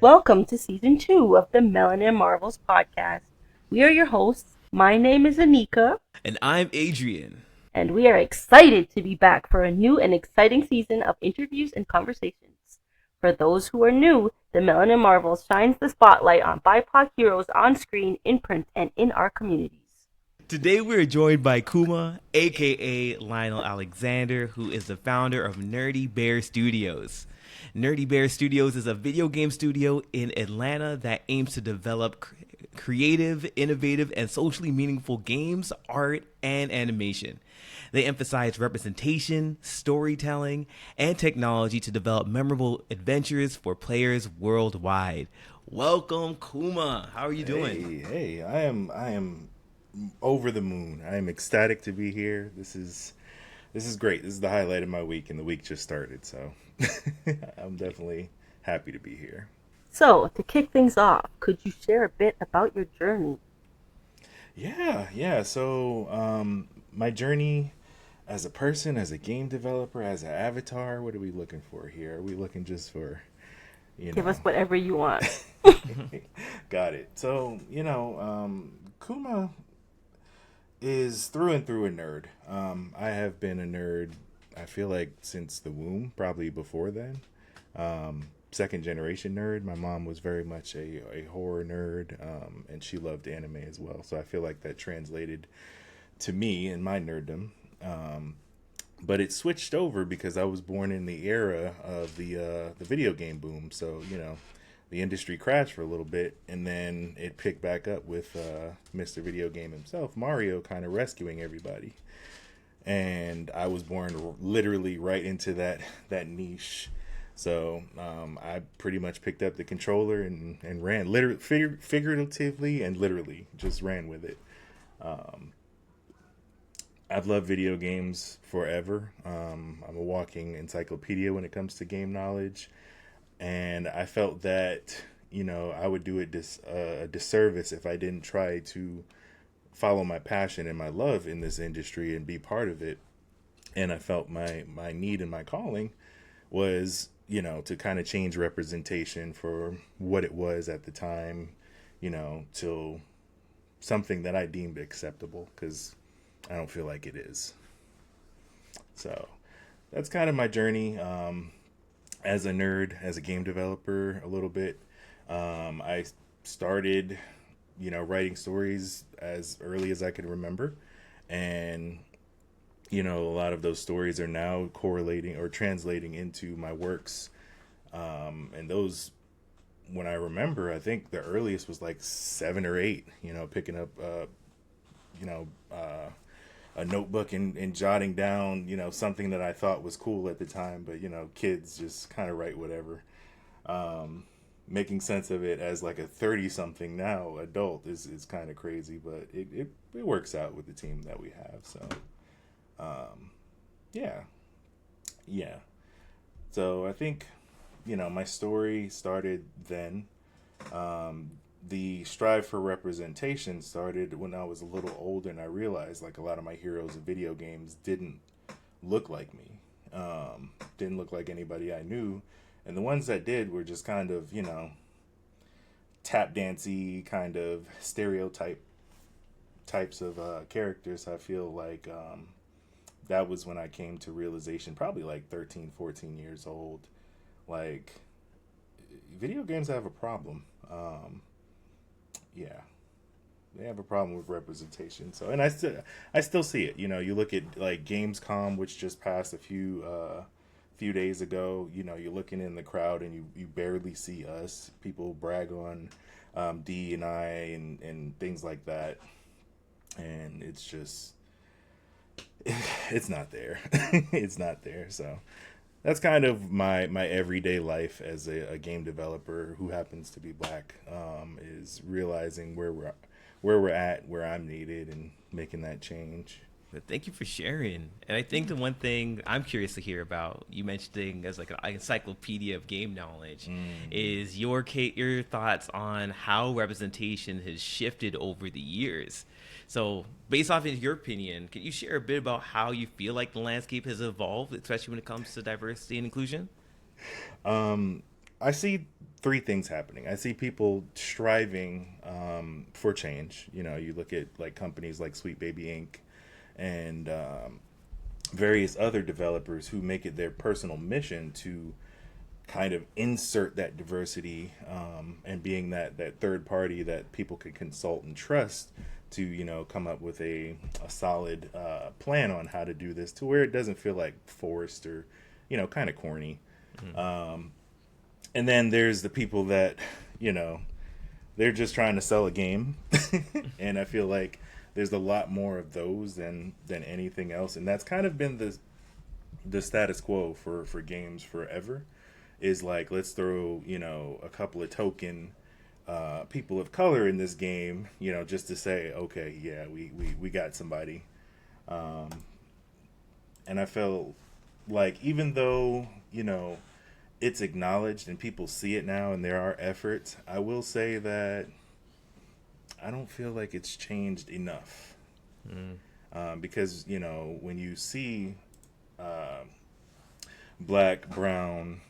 Welcome to Season 2 of the Melanin Marvels podcast. We are your hosts. My name is Anika, And I'm Adrian. and we are excited to be back for a new and exciting season of interviews and conversations. For those who are new, the Melanin Marvels shines the spotlight on BIPOC heroes on screen, in print, and in our communities. Today we're joined by Kuma, aka Lionel Alexander, who is the founder of Nerdy Bear Studios. Nerdy Bear Studios is a video game studio in Atlanta that aims to develop creative, innovative, and socially meaningful games, art, and animation. They emphasize representation, storytelling, and technology to develop memorable adventures for players worldwide. Welcome, Kuma. How are you doing? Hey, I am over the moon. I am ecstatic to be here. This is great. This is the highlight of my week, and the week just started, so I'm definitely happy to be here. So, to kick things off, could you share a bit about your journey? Yeah. So, my journey as a person, as a game developer, as an avatar. What are we looking for here? Are we looking just for, you Give us know? whatever you want. Got it. So, Kuma is through and through a nerd. I have been a nerd, I feel like, since the womb, probably before then. Second generation nerd. My mom was very much a horror nerd, and she loved anime as well. So I feel like that translated to me in my nerddom. But it switched over because I was born in the era of the video game boom. So the industry crashed for a little bit, and then it picked back up with Mr. Video Game himself, Mario, kind of rescuing everybody. And I was born literally right into that niche. So I pretty much picked up the controller and ran, literally, figuratively and literally, just ran with it. I've loved video games forever. I'm a walking encyclopedia when it comes to game knowledge, and I felt that I would do it a disservice if I didn't try to follow my passion and my love in this industry and be part of it. And I felt my need and my calling was to kind of change representation for what it was at the time, till something that I deemed acceptable, because I don't feel like it is. So that's kind of my journey. As a nerd, as a game developer, a little bit. I started, writing stories as early as I could remember, and a lot of those stories are now correlating or translating into my works. And those, when I remember, I think the earliest was like 7 or 8. Picking up, you know, uh, a notebook and jotting down, something that I thought was cool at the time. But kids just kind of write whatever. Making sense of it as like a 30 something now adult is kind of crazy, but it works out with the team that we have. So yeah, yeah. So I think my story started then. The strive for representation started when I was a little older, and I realized like a lot of my heroes of video games didn't look like me, didn't look like anybody I knew, and the ones that did were just kind of tap dancey kind of stereotype types of characters. I feel like that was when I came to realization, probably like 13, 14 years old, like video games have a problem. Yeah, they have a problem with representation. So, and I still see it. You look at like Gamescom, which just passed a few days ago. You're looking in the crowd and you barely see us. People brag on D and I and things like that, and it's just it's not there. It's not there. So that's kind of my everyday life as a game developer who happens to be black, is realizing where we're at, where I'm needed, and making that change. But thank you for sharing. And I think the one thing I'm curious to hear about, you mentioning as like an encyclopedia of game knowledge, Mm-hmm. is your thoughts on how representation has shifted over the years. So, based off of your opinion, can you share a bit about how you feel like the landscape has evolved, especially when it comes to diversity and inclusion? I see three things happening. I see people striving for change. You know, you look at like companies like Sweet Baby Inc. and various other developers who make it their personal mission to kind of insert that diversity, and being that third party that people could consult and trust to, you know, come up with a solid plan on how to do this to where it doesn't feel like forced or, you know, kind of corny. And then there's the people that, you know, they're just trying to sell a game. And I feel like there's a lot more of those than anything else. And that's kind of been the status quo for games forever, is like, let's throw, you know, a couple of token people of color in this game, you know, just to say, okay, yeah, we got somebody. And I felt like, even though, you know, it's acknowledged and people see it now and there are efforts, I will say that I don't feel like it's changed enough. Because, you know, when you see black, brown,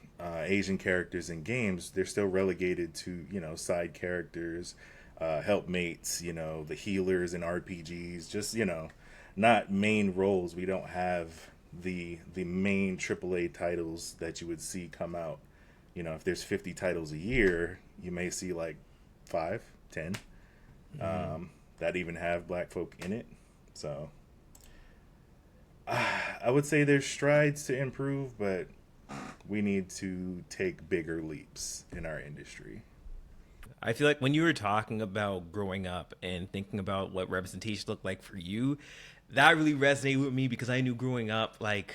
Asian characters in games, they're still relegated to, you know, side characters, helpmates, you know, the healers in RPGs, just, you know, not main roles. We don't have the main AAA titles that you would see come out. You know, if there's 50 titles a year, you may see like 5, 10 that even have black folk in it. So I would say there's strides to improve, but we need to take bigger leaps in our industry. I feel like when you were talking about growing up and thinking about what representation looked like for you, that really resonated with me, because I knew growing up, like,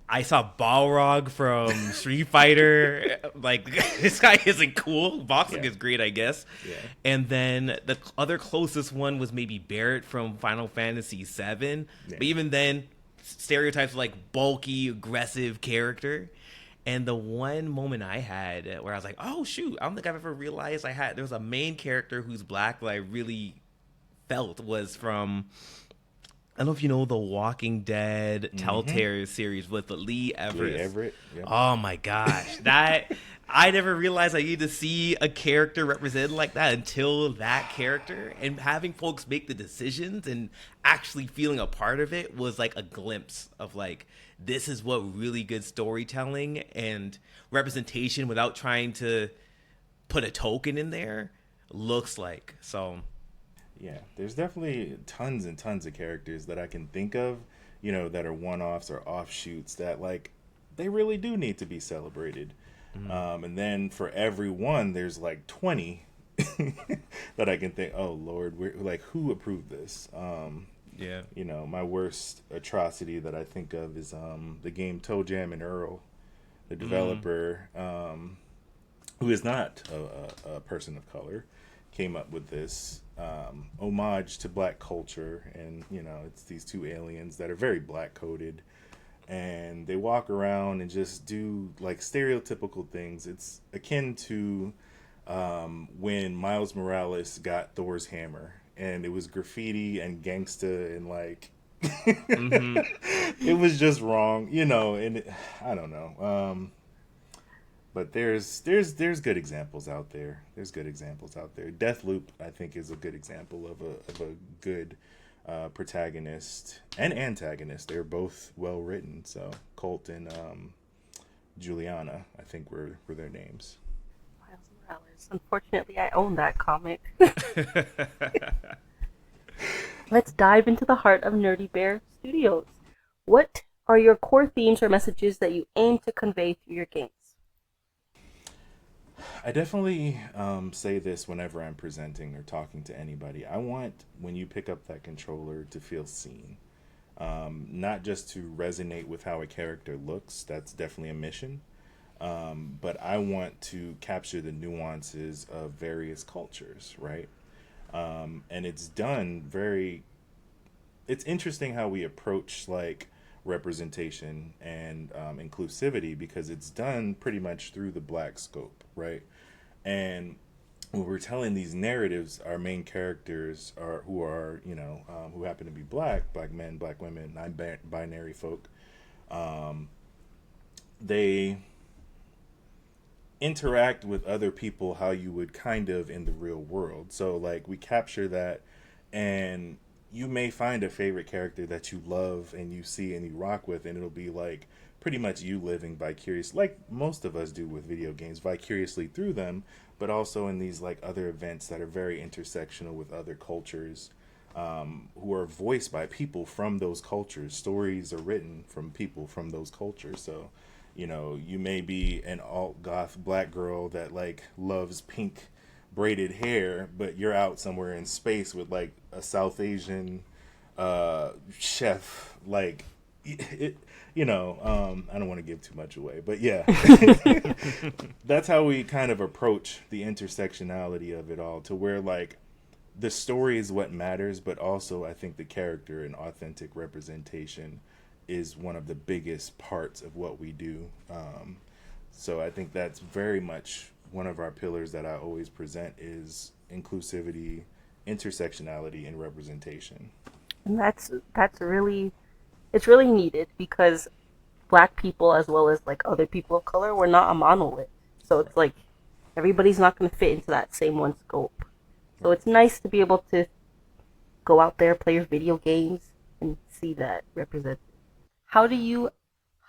I saw Balrog from Street Fighter. Like, this guy isn't cool. Boxing is great, I guess. Yeah. And then the other closest one was maybe Barrett from Final Fantasy VII. Yeah. But even then, stereotypes like bulky, aggressive character. And the one moment I had where I was like, oh, shoot, I don't think I've ever realized there was a main character who's black that I really felt was from, I don't know if you know the Walking Dead Telltale series with Lee Everett. Lee Everett. Yep. Oh my gosh, that I never realized I needed to see a character represented like that until that character, and having folks make the decisions and actually feeling a part of it was like a glimpse of like, this is what really good storytelling and representation without trying to put a token in there looks like. So yeah, there's definitely tons and tons of characters that I can think of, you know, that are one-offs or offshoots that, like, they really do need to be celebrated. And then for every one, there's like 20 that I can think, oh, Lord, like, who approved this? yeah, You know, my worst atrocity that I think of is the game Toe Jam and Earl, the developer, who is not a person of color, came up with this homage to black culture. And, you know, it's these two aliens that are very black coded, and they walk around and just do like stereotypical things. It's akin to when Miles Morales got Thor's hammer, and it was graffiti and gangsta and like it was just wrong, you know. And I don't know. But there's good examples out there. There's good examples out there. Deathloop, I think, is a good example of a good protagonist and antagonist. They're both well written. So Colt and Juliana, I think, were their names. Miles Morales. Unfortunately, I own that comic. Let's dive into the heart of Nerdy Bear Studios. What are your core themes or messages that you aim to convey through your games? I definitely say this whenever I'm presenting or talking to anybody. I want, when you pick up that controller, to feel seen. Not just to resonate with how a character looks. That's definitely a mission. But I want to capture the nuances of various cultures, right? And it's done it's interesting how we approach like representation and inclusivity, because it's done pretty much through the black scope, right? And when we're telling these narratives, our main characters who are, you know, who happen to be black men, black women, non-binary folk. They interact with other people how you would kind of in the real world. So like we capture that, and you may find a favorite character that you love and you see and you rock with, and it'll be like pretty much you living vicarious, like most of us do with video games, vicariously through them, but also in these like other events that are very intersectional with other cultures, who are voiced by people from those cultures. Stories are written from people from those cultures. So, you know, you may be an alt goth black girl that like loves pink braided hair, but you're out somewhere in space with like a South Asian chef. Like, it, I don't want to give too much away, but yeah, that's how we kind of approach the intersectionality of it all, to where like the story is what matters, but also I think the character and authentic representation is one of the biggest parts of what we do. So I think that's very much one of our pillars that I always present is inclusivity, intersectionality, and representation. And that's really, it's really needed because black people as well as like other people of color, we're not a monolith. So it's like everybody's not going to fit into that same one scope. So it's nice to be able to go out there, play your video games, and see that represented. How do you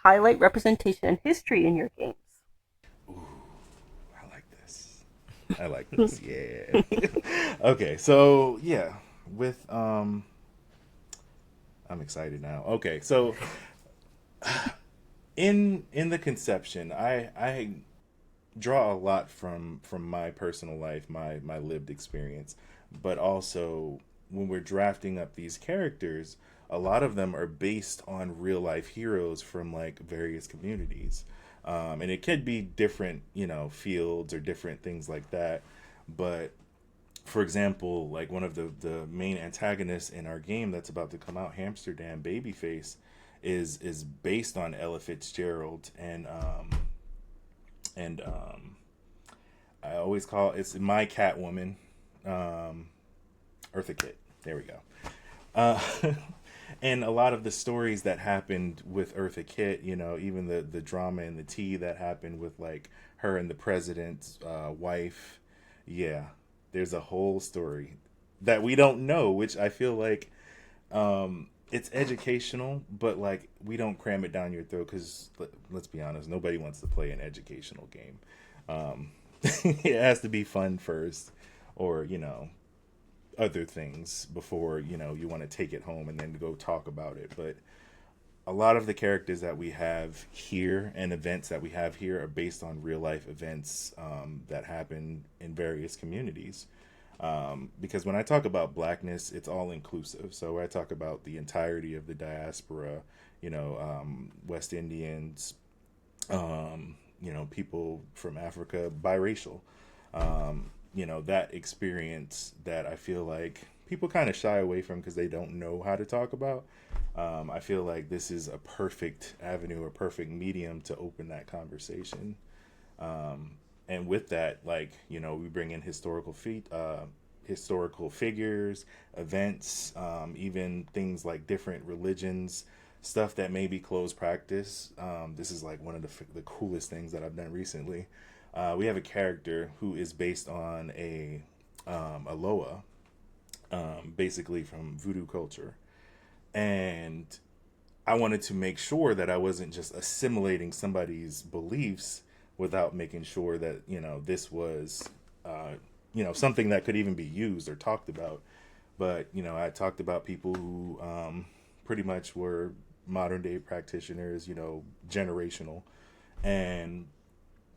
highlight representation and history in your games? Ooh, I like this. I like this. Yeah. Okay, so yeah, with I'm excited now. Okay, so in the conception, I draw a lot from my personal life, my lived experience, but also when we're drafting up these characters, a lot of them are based on real life heroes from like various communities, and it could be different, fields or different things like that. But for example, like one of the main antagonists in our game that's about to come out, Hamsterdam Babyface, is based on Ella Fitzgerald, and I always call it's my Catwoman, Eartha Kitt. There we go. Uh, and a lot of the stories that happened with Eartha Kitt, even the drama and the tea that happened with like her and the president's wife. Yeah, there's a whole story that we don't know, which I feel like it's educational, but like we don't cram it down your throat because let's be honest, nobody wants to play an educational game. It has to be fun first, or other things before you want to take it home and then go talk about it. But a lot of the characters that we have here and events that we have here are based on real life events that happen in various communities. Because when I talk about blackness, it's all inclusive. So I talk about the entirety of the diaspora, West Indians, people from Africa, biracial. That experience that I feel like people kind of shy away from because they don't know how to talk about. I feel like this is a perfect avenue or perfect medium to open that conversation. And with that, like, we bring in historical figures, events, even things like different religions, stuff that may be closed practice. This is like one of the coolest things that I've done recently. We have a character who is based on a Loa, basically from voodoo culture. And I wanted to make sure that I wasn't just assimilating somebody's beliefs without making sure that, this was, something that could even be used or talked about. But, I talked about people who pretty much were modern day practitioners, generational. And,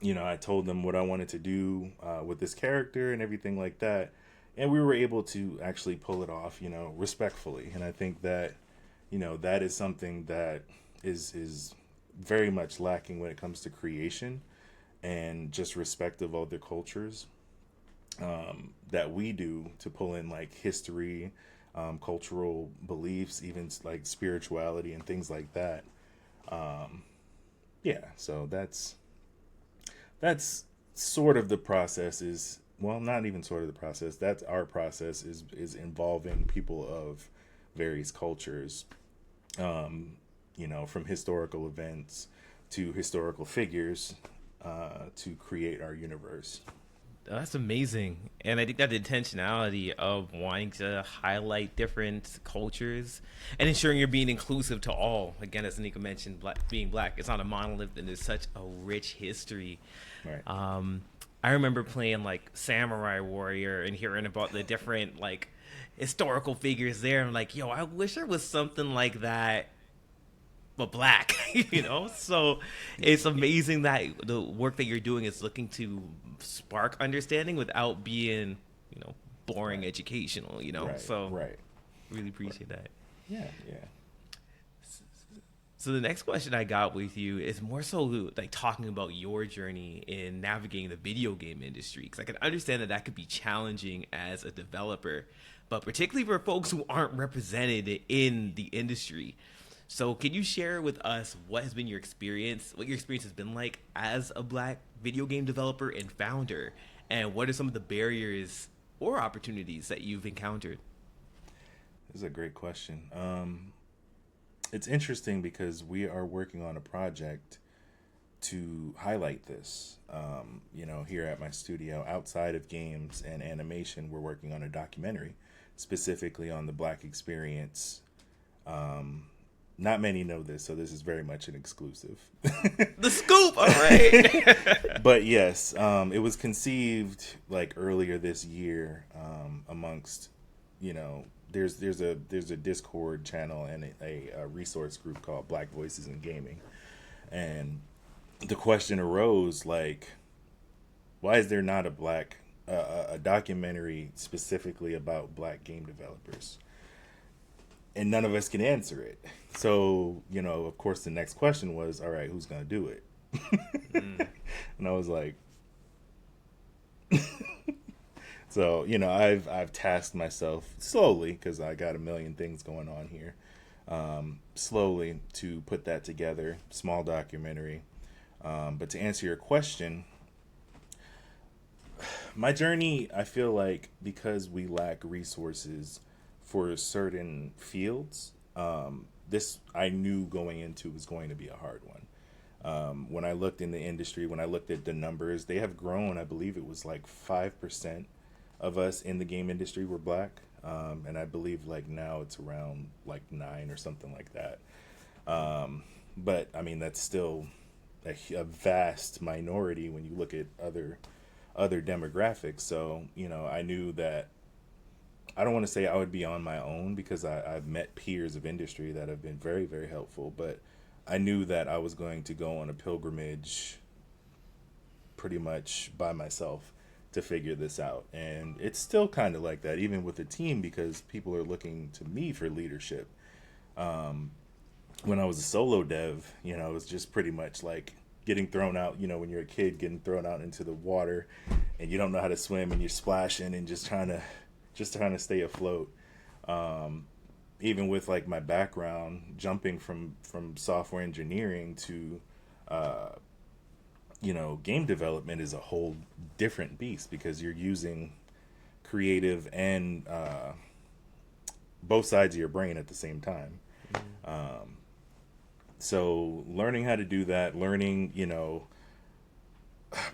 I told them what I wanted to do with this character and everything like that. And we were able to actually pull it off, respectfully. And I think that, that is something that is very much lacking when it comes to creation and just respect of other cultures, that we do to pull in like history, cultural beliefs, even like spirituality and things like that. Yeah, so that's sort of the process is, well, not even sort of the process. That's our process is involving people of various cultures, from historical events to historical figures, to create our universe. That's amazing. And I think that the intentionality of wanting to highlight different cultures and ensuring you're being inclusive to all. Again, as Anika mentioned, being black, it's not a monolith and there's such a rich history. Right. I remember playing like Samurai Warrior and hearing about the different like historical figures there. I'm like, yo, I wish there was something like that but black, so it's amazing that the work that you're doing is looking to spark understanding without being boring Right. educational, Right. so Right. really appreciate that. Yeah. Yeah. So the next question I got with you is more so like talking about your journey in navigating the video game industry, because I can understand that could be challenging as a developer, but particularly for folks who aren't represented in the industry. So can you share with us what has been your experience, what your experience has been like as a black video game developer and founder, and what are some of the barriers or opportunities that you've encountered? This is a great question. It's interesting because we are working on a project to highlight this. Here at my studio, outside of games and animation, we're working on a documentary specifically on the black experience. Not many know this, so this is very much an exclusive. The scoop, all right. But yes, it was conceived like earlier this year, amongst, there's a Discord channel and a resource group called Black Voices in Gaming, and the question arose like, why is there not a documentary specifically about black game developers? And none of us can answer it. So, of course, the next question was, all right, who's going to do it? And I was like, so, I've tasked myself slowly, because I got a million things going on here, slowly to put that together, small documentary. But to answer your question, my journey, I feel like because we lack resources for certain fields, this I knew going into was going to be a hard one. When I looked in the industry, when I looked at the numbers, they have grown. I believe it was like 5% of us in the game industry were black. And I believe like now it's around like 9 or something like that. But I mean, that's still a vast minority when you look at other demographics. So, I knew that I don't want to say I would be on my own, because I've met peers of industry that have been very, very helpful, but I knew that I was going to go on a pilgrimage pretty much by myself to figure this out. And it's still kind of like that, even with the team, because people are looking to me for leadership. When I was a solo dev, it was just pretty much like getting thrown out, when you're a kid getting thrown out into the water and you don't know how to swim and you're splashing and just trying to stay afloat. Even with like my background, jumping from software engineering to game development is a whole different beast, because you're using creative and both sides of your brain at the same time. So learning how to do that, learning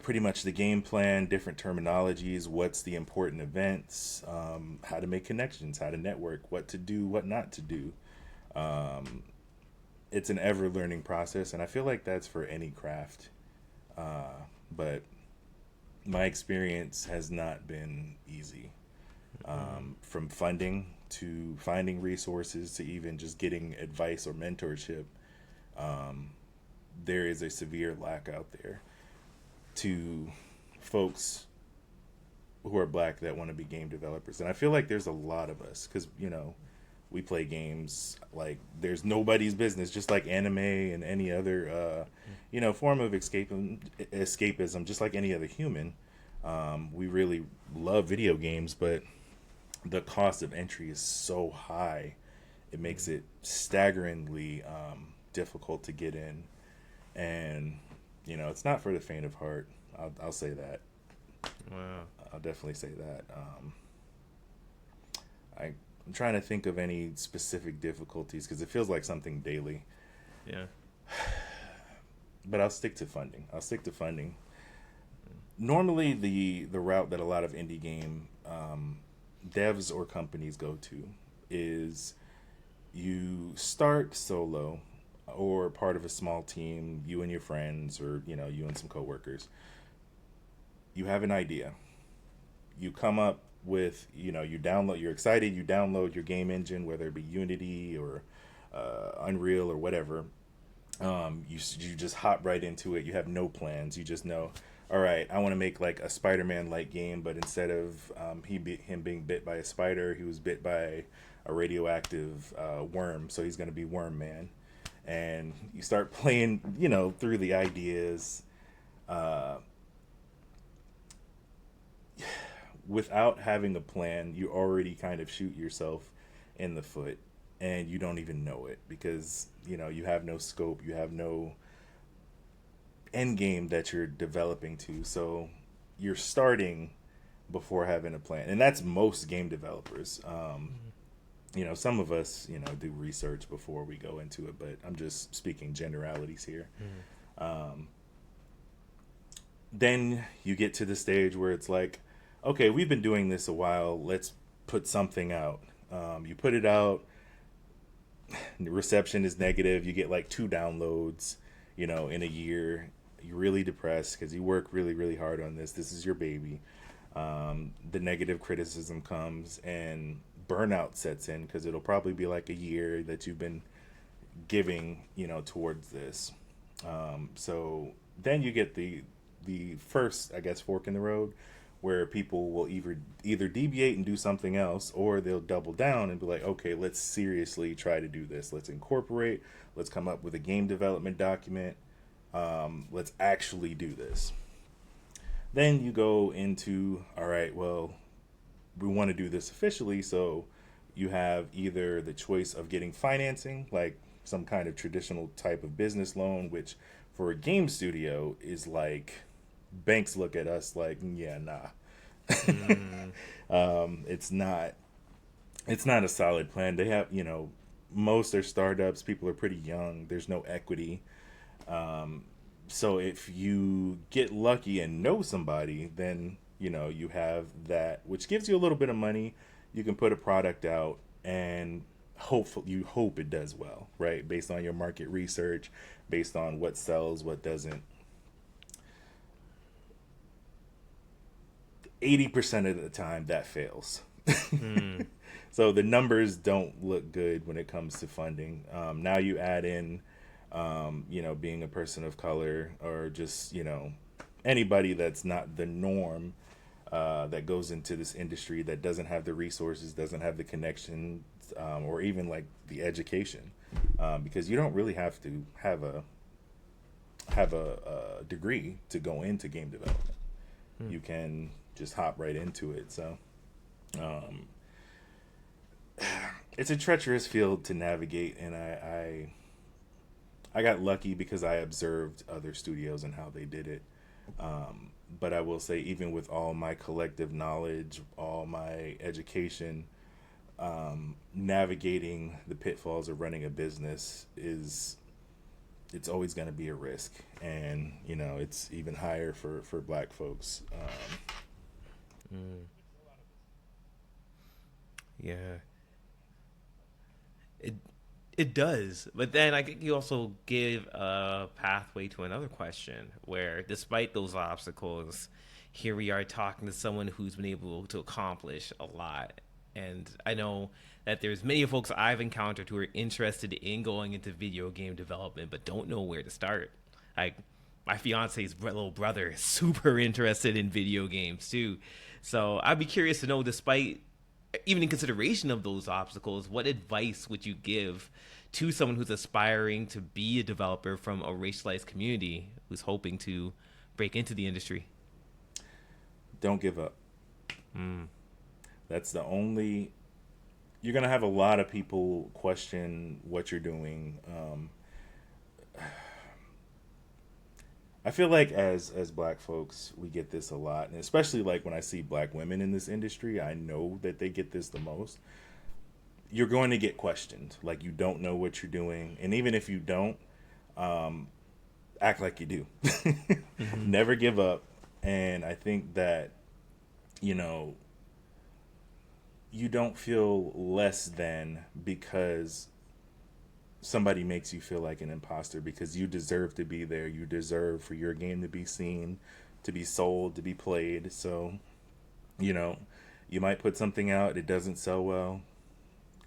pretty much the game plan, different terminologies, what's the important events, how to make connections, how to network, what to do, what not to do. It's an ever learning process, and I feel like that's for any craft. But my experience has not been easy. From funding to finding resources to even just getting advice or mentorship, there is a severe lack out there to folks who are black that want to be game developers. And I feel like there's a lot of us, because we play games like there's nobody's business, just like anime and any other form of escapism, just like any other human. We really love video games, but the cost of entry is so high, it makes it staggeringly difficult to get in. And it's not for the faint of heart. I'll say that. Wow. I'll definitely say that. I'm trying to think of any specific difficulties, because it feels like something daily. Yeah. but I'll stick to funding. Normally, the route that a lot of indie game devs or companies go to is you start solo or part of a small team, you and your friends, or you and some coworkers. You have an idea. You come up with, you download. You're excited. You download your game engine, whether it be Unity or Unreal or whatever. You just hop right into it. You have no plans. You just know, all right, I want to make like a Spider-Man like game, but instead of him being bit by a spider, he was bit by a radioactive worm, so he's going to be Worm Man. And you start playing, through the ideas. Uh, Without having a plan, you already kind of shoot yourself in the foot, and you don't even know it because you have no scope, you have no end game that you're developing to. So you're starting before having a plan, and that's most game developers. Some of us do research before we go into it, but I'm just speaking generalities here. Um, then you get to the stage where it's like, okay, we've been doing this a while. Let's put something out. You put it out. The reception is negative. You get like 2 downloads, in a year. You're really depressed because you work really, really hard on this. This is your baby. The negative criticism comes and burnout sets in because it'll probably be like a year that you've been giving, towards this. So then you get the first, I guess, fork in the road where people will either deviate and do something else, or they'll double down and be like, okay, let's seriously try to do this. Let's incorporate. Let's come up with a game development document. Let's actually do this. Then you go into, all right, well, we want to do this officially, so you have either the choice of getting financing, like some kind of traditional type of business loan, which for a game studio is like banks look at us like, yeah, nah. It's not a solid plan. They have, most are startups. People are pretty young. There's no equity. So if you get lucky and know somebody, then you have that, which gives you a little bit of money. You can put a product out and you hope it does well, right? Based on your market research, based on what sells, what doesn't. 80% of the time that fails. So the numbers don't look good when it comes to funding. Now you add in, being a person of color, or just, anybody that's not the norm, that goes into this industry, that doesn't have the resources, doesn't have the connections, or even like the education, because you don't really have to have a degree to go into game development. You can just hop right into it. So it's a treacherous field to navigate, and I got lucky because I observed other studios and how they did it. But I will say, even with all my collective knowledge, all my education, navigating the pitfalls of running a business it's always going to be a risk. And it's even higher for black folks. Yeah, it it does. But then I think you also give a pathway to another question where, despite those obstacles, here we are talking to someone who's been able to accomplish a lot. And I know that there's many folks I've encountered who are interested in going into video game development but don't know where to start. Like, my fiance's little brother is super interested in video games too. So I'd be curious to know, despite even in consideration of those obstacles, what advice would you give to someone who's aspiring to be a developer from a racialized community who's hoping to break into the industry? Don't give up. That's the only. You're gonna have a lot of people question what you're doing. I feel like as black folks, we get this a lot, and especially like when I see black women in this industry, I know that they get this the most. You're going to get questioned, like you don't know what you're doing, and even if you don't, act like you do. Mm-hmm. Never give up. And I think that, you know, you don't feel less than because somebody makes you feel like an imposter, because you deserve to be there. You deserve for your game to be seen, to be sold, to be played. So, you know, you might put something out, it doesn't sell well,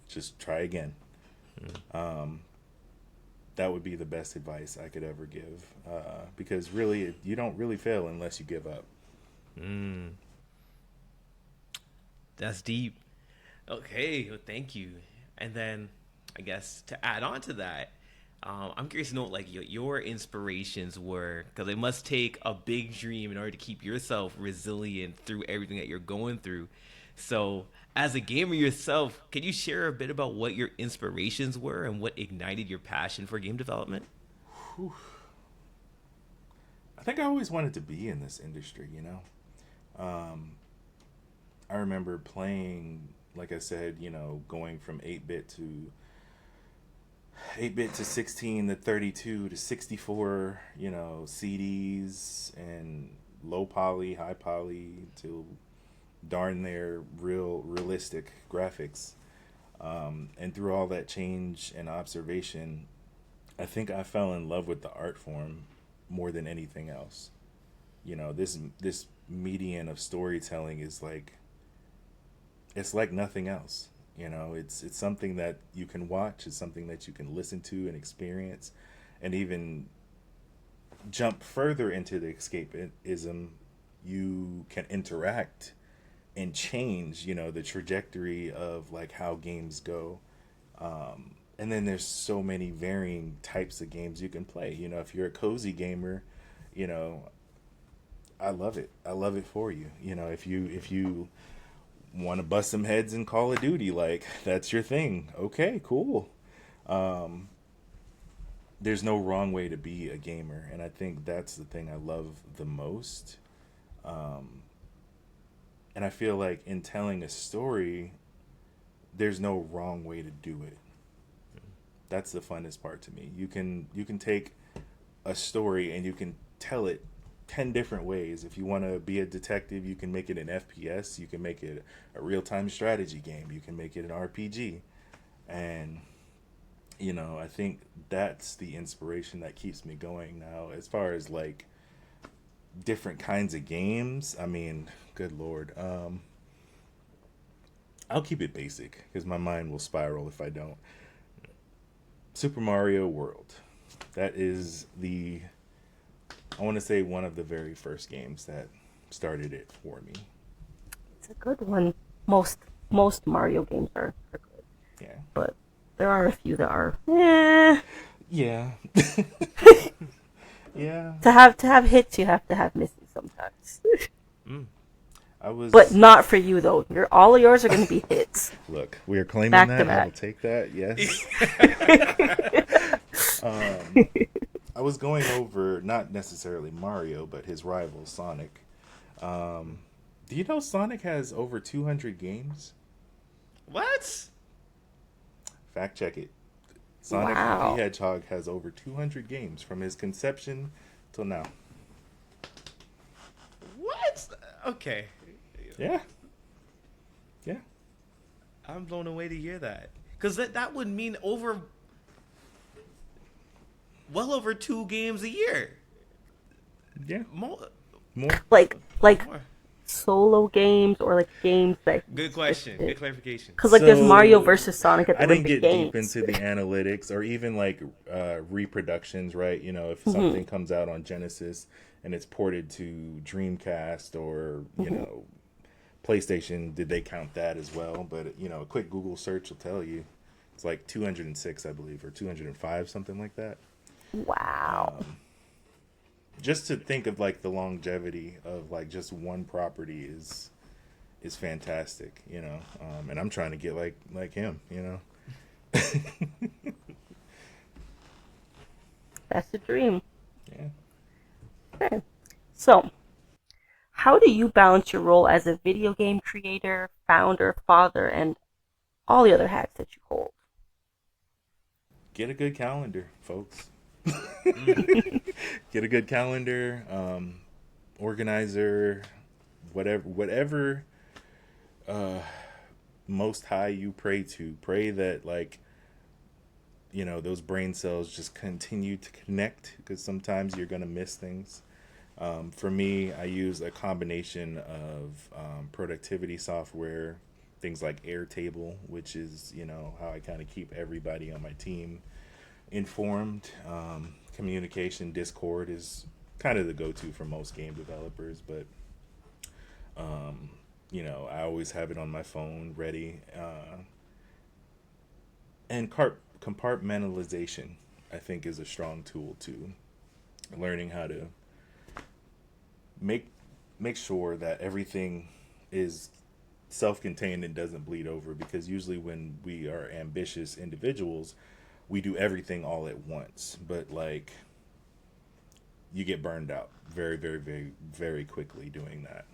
just try again. Um, that would be the best advice I could ever give, because really, you don't really fail unless you give up. Mm, that's deep. Okay, well, thank you. And then, I guess to add on to that, I'm curious to know like your inspirations were, because it must take a big dream in order to keep yourself resilient through everything that you're going through. So, as a gamer yourself, can you share a bit about what your inspirations were and what ignited your passion for game development? Whew. I think I always wanted to be in this industry, you know? Um, I remember playing, like I said, you know, going from 8-bit to 16 to 32 to 64, you know, CDs and low poly, high poly to darn near realistic graphics. And through all that change and observation, I think I fell in love with the art form more than anything else. You know, this median of storytelling is like, it's like nothing else. You know, it's something that you can watch, it's something that you can listen to and experience, and even jump further into the escapism, you can interact and change, you know, the trajectory of like how games go. And then there's so many varying types of games you can play. You know, if you're a cozy gamer, you know, I love it. I love it for you. You know, if you want to bust some heads in Call of Duty, like that's your thing. Okay, cool. Um, there's no wrong way to be a gamer, and I think that's the thing I love the most. Um, and I feel like in telling a story, there's no wrong way to do it. That's the funnest part to me. You can take a story and you can tell it 10 different ways. If you want to be a detective, you can make it an FPS, you can make it a real-time strategy game, you can make it an RPG. And you know, I think that's the inspiration that keeps me going now as far as like different kinds of games. I mean, good lord. I'll keep it basic because my mind will spiral if I don't. Super Mario World. That is the, I want to say, one of the very first games that started it for me. It's a good one. Most most Mario games are good, Yeah. but there are a few that are eh. Yeah. Yeah. To have hits, you have to have misses sometimes. Mm. I But was. not for you though. Your all of yours are gonna be hits, Look, we are claiming back to that. I will back. take that. Yes. Um, I was going over not necessarily Mario, but his rival Sonic. Um, do you know Sonic has over 200 games? What? Fact check it. Sonic the Wow. Hedgehog has over 200 games from his conception till now. What? Okay. Yeah, yeah, I'm blown away to hear that. Because that would mean over, well over 2 games a year. yeah. More. More. Like More. solo games or like games that Good he's just question. did. Good clarification. Cause like there's Mario So versus Sonic at I the didn't Olympic get deep Games. into the analytics or even like reproductions, right? You know, if Hmm. something comes out on Genesis and it's ported to Dreamcast or, you Hmm. know, PlayStation, did they count that as well? But, you know, a quick Google search will tell you it's like 206, I believe, or 205, something like that. Wow. Um, just to think of like the longevity of like just one property is fantastic, you know. And I'm trying to get like him, you know. That's the dream. Yeah. Okay. So, how do you balance your role as a video game creator, founder, father, and all the other hats that you hold? Get a good calendar, folks. Mm. get a good calendar, organizer, whatever uh, most high you pray to. Pray that like those brain cells just continue to connect because sometimes you're gonna miss things. For me, I use a combination of productivity software, things like Airtable, which is how I kind of keep everybody on my team informed. Communication, Discord is kind of the go-to for most game developers, but I always have it on my phone ready. And compartmentalization, I think, is a strong tool too. Learning how to make make sure that everything is self-contained and doesn't bleed over, because usually when we are ambitious individuals, we do everything all at once, but like you get burned out very, very, very, very quickly doing that.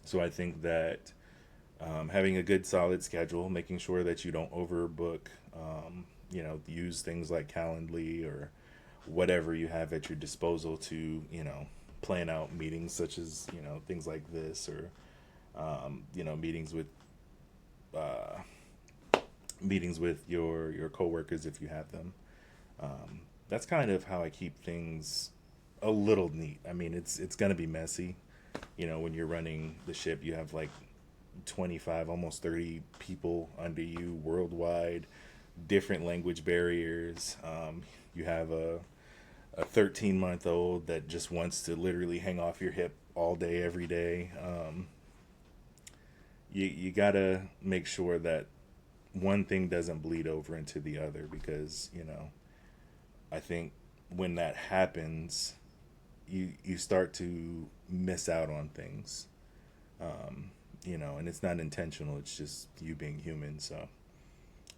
So I think that having a good solid schedule, making sure that you don't overbook, use things like Calendly or whatever you have at your disposal to, plan out meetings such as, things like this, or, meetings with, uh, meetings with your coworkers if you have them. That's kind of how I keep things a little neat. I mean, it's gonna be messy. When you're running the ship, you have like 25, almost 30 people under you worldwide, different language barriers. You have a 13-month-old that just wants to literally hang off your hip all day, every day. You gotta make sure that one thing doesn't bleed over into the other, because I think when that happens, you start to miss out on things. And it's not intentional, it's just you being human. So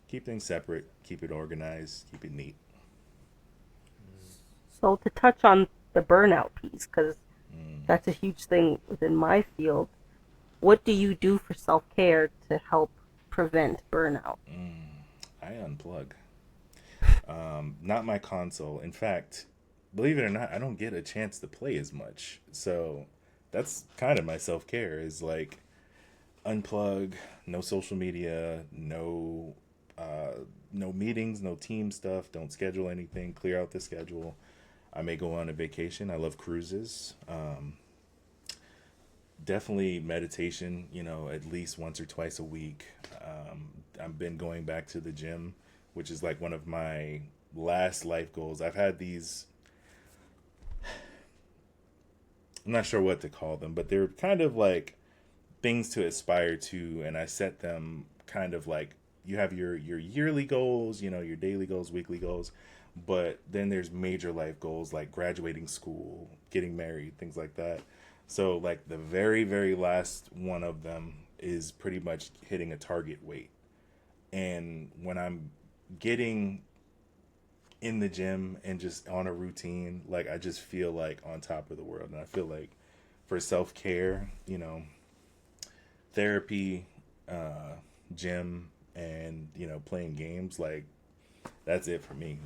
keep things separate, keep it organized, keep it neat. So to touch on the burnout piece, because that's a huge thing within my field, what do you do for self-care to help prevent burnout? I unplug. Not my console. In fact, believe it or not, I don't get a chance to play as much. So that's kind of my self care, is like unplug, no social media, no meetings, no team stuff. Don't schedule anything. Clear out the schedule. I may go on a vacation. I love cruises. Definitely meditation. At least once or twice a week. I've been going back to the gym, which is like one of my last life goals. I've had these, I'm not sure what to call them, but they're kind of like things to aspire to, and I set them kind of like, you have your yearly goals, your daily goals, weekly goals, but then there's major life goals like graduating school, getting married, things like that. So like the very, very last one of them is pretty much hitting a target weight. And when I'm getting in the gym and just on a routine, like I just feel like on top of the world. And I feel like for self-care, therapy, gym, and playing games, like that's it for me.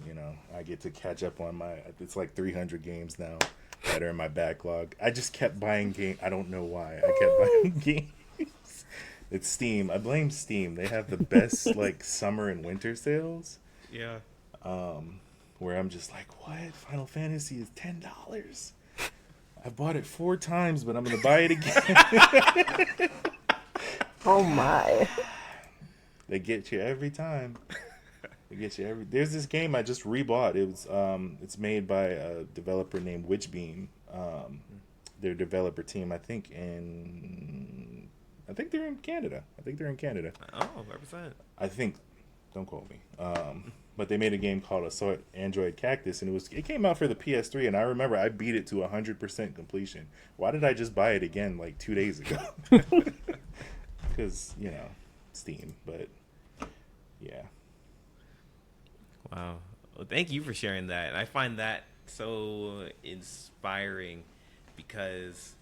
I get to catch up on it's like 300 games now that are in my backlog. I just kept buying games. I don't know why I kept buying games. It's Steam. I blame Steam. They have the best like summer and winter sales. Yeah. Where I'm just like, what? Final Fantasy is $10. I bought it 4 times, but I'm gonna buy it again. Oh my. They get you every time. They get you every. There's this game I just rebought. It's made by a developer named Witchbeam. Their developer team, I think they're in Canada. Oh, represent. I think, don't quote me. But they made a game called Assault Android Cactus, and it came out for the PS3, and I remember I beat it to 100% completion. Why did I just buy it again like 2 days ago? Because Steam. But yeah. Wow. Well, thank you for sharing that. And I find that so inspiring, because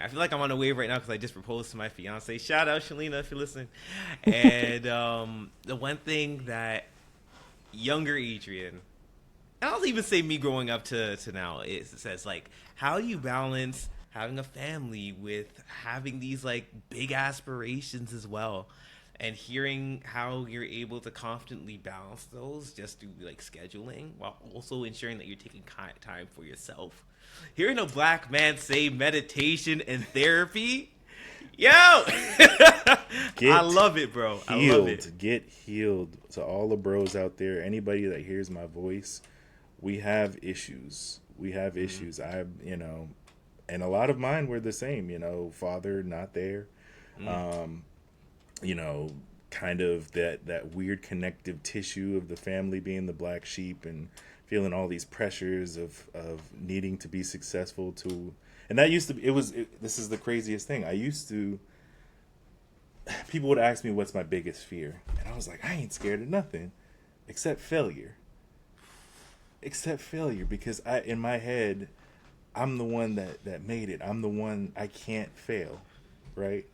I feel like I'm on a wave right now because I just proposed to my fiance. Shout out, Shalina, if you're listening. And the one thing that younger Adrian I'll even say me growing up to now, it says like, how do you balance having a family with having these like big aspirations as well, and hearing how you're able to confidently balance those just through like scheduling while also ensuring that you're taking time for yourself. Hearing a black man say meditation and therapy, yo, I Get love it, bro. I love it. Get healed. To all the bros out there, anybody that hears my voice, we have issues. We have issues. And a lot of mine were the same, father not there. You know, kind of that weird connective tissue of the family being the black sheep and feeling all these pressures of needing to be successful to, and that used to be, this is the craziest thing. I used to, people would ask me what's my biggest fear, and I was like, I ain't scared of nothing except failure. Except failure, because in my head, I'm the one that made it. I'm the one, I can't fail, right?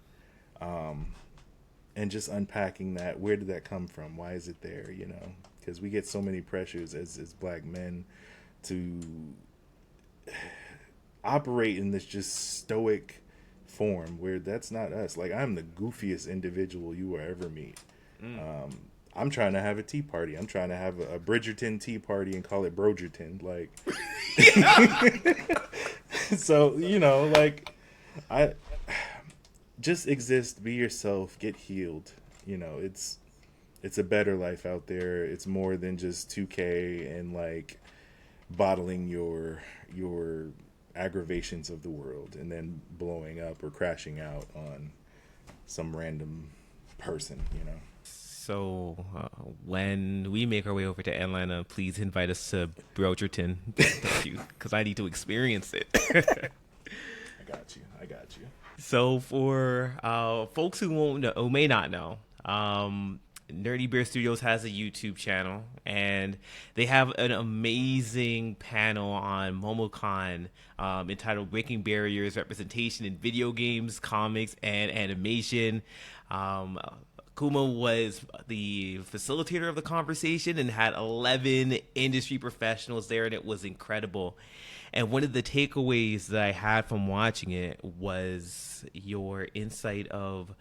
And just unpacking that, where did that come from? Why is it there? Because we get so many pressures as black men to operate in this just stoic form where that's not us. Like, I'm the goofiest individual you will ever meet. I'm trying to have a tea party. I'm trying to have a Bridgerton tea party and call it Brogerton. Like, so, like, I just exist, be yourself, get healed. It's a better life out there. It's more than just 2K and like bottling your aggravations of the world and then blowing up or crashing out on some random person. So when we make our way over to Atlanta, please invite us to Brogerton, because I need to experience it. I got you. So for folks who won't know, who may not know, Nerdy Bear Studios has a YouTube channel, and they have an amazing panel on MomoCon entitled "Breaking Barriers: Representation in Video Games, Comics, and Animation." Kuma was the facilitator of the conversation and had 11 industry professionals there, and it was incredible. And one of the takeaways that I had from watching it was your insight of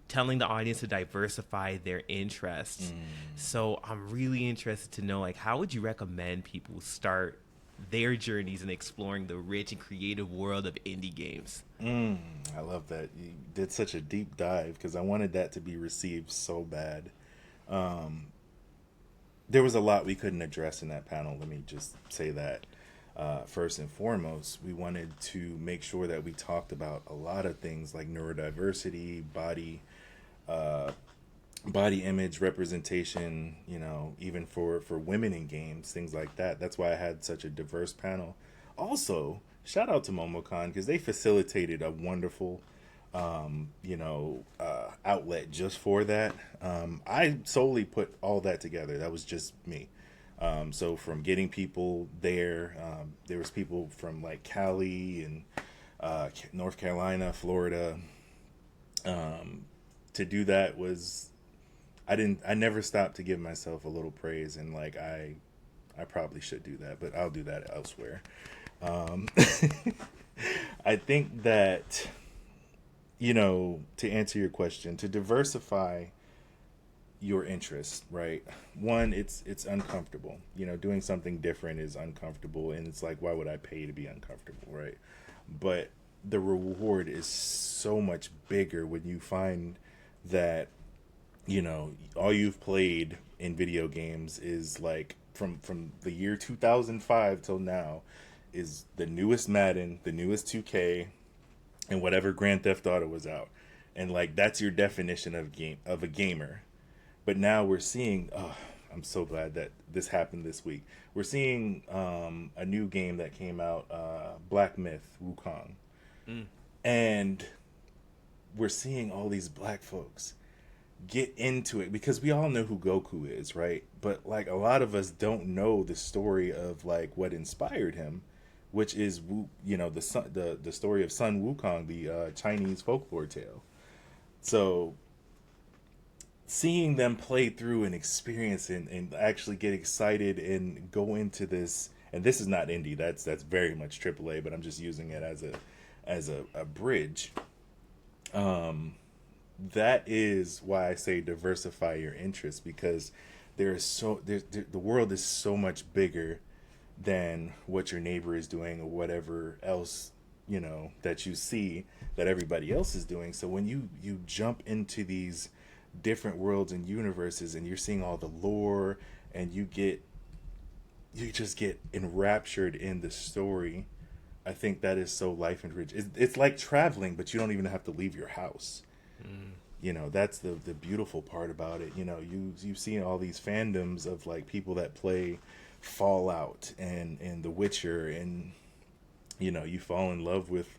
telling the audience to diversify their interests. So I'm really interested to know, like, how would you recommend people start their journeys in exploring the rich and creative world of indie games? I love that. You did such a deep dive because I wanted that to be received so bad. There was a lot we couldn't address in that panel. Let me just say that. First and foremost, we wanted to make sure that we talked about a lot of things like neurodiversity, body image representation, even for women in games, things like that. That's why I had such a diverse panel. Also, shout out to MomoCon because they facilitated a wonderful outlet just for that. I solely put all that together. That was just me. So from getting people there, there was people from like Cali and North Carolina, Florida. To do that was, I never stopped to give myself a little praise, and like I probably should do that, but I'll do that elsewhere. I think that, to answer your question, to diversify your interest, right? One, it's uncomfortable. Doing something different is uncomfortable, and it's like, why would I pay to be uncomfortable, right? But the reward is so much bigger when you find that, all you've played in video games is like from the year 2005 till now is the newest Madden, the newest 2K, and whatever Grand Theft Auto was out. And like, that's your definition of a gamer. But now we're seeing, I'm so glad that this happened this week. We're seeing a new game that came out, Black Myth Wukong. And we're seeing all these black folks get into it because we all know who Goku is, right? But like, a lot of us don't know the story of like what inspired him, which is the story of Sun Wukong, the Chinese folklore tale. So seeing them play through and experience and actually get excited and go into this, and this is not indie, that's very much AAA, but I'm just using it as a bridge. That is why I say diversify your interests, because the world is so much bigger than what your neighbor is doing or whatever else, that you see that everybody else is doing. So when you jump into these different worlds and universes and you're seeing all the lore, and you just get enraptured in the story, I think that is so life enriched. It's like traveling, but you don't even have to leave your house. That's the beautiful part about it. You've seen all these fandoms of like people that play Fallout and The Witcher, and you fall in love with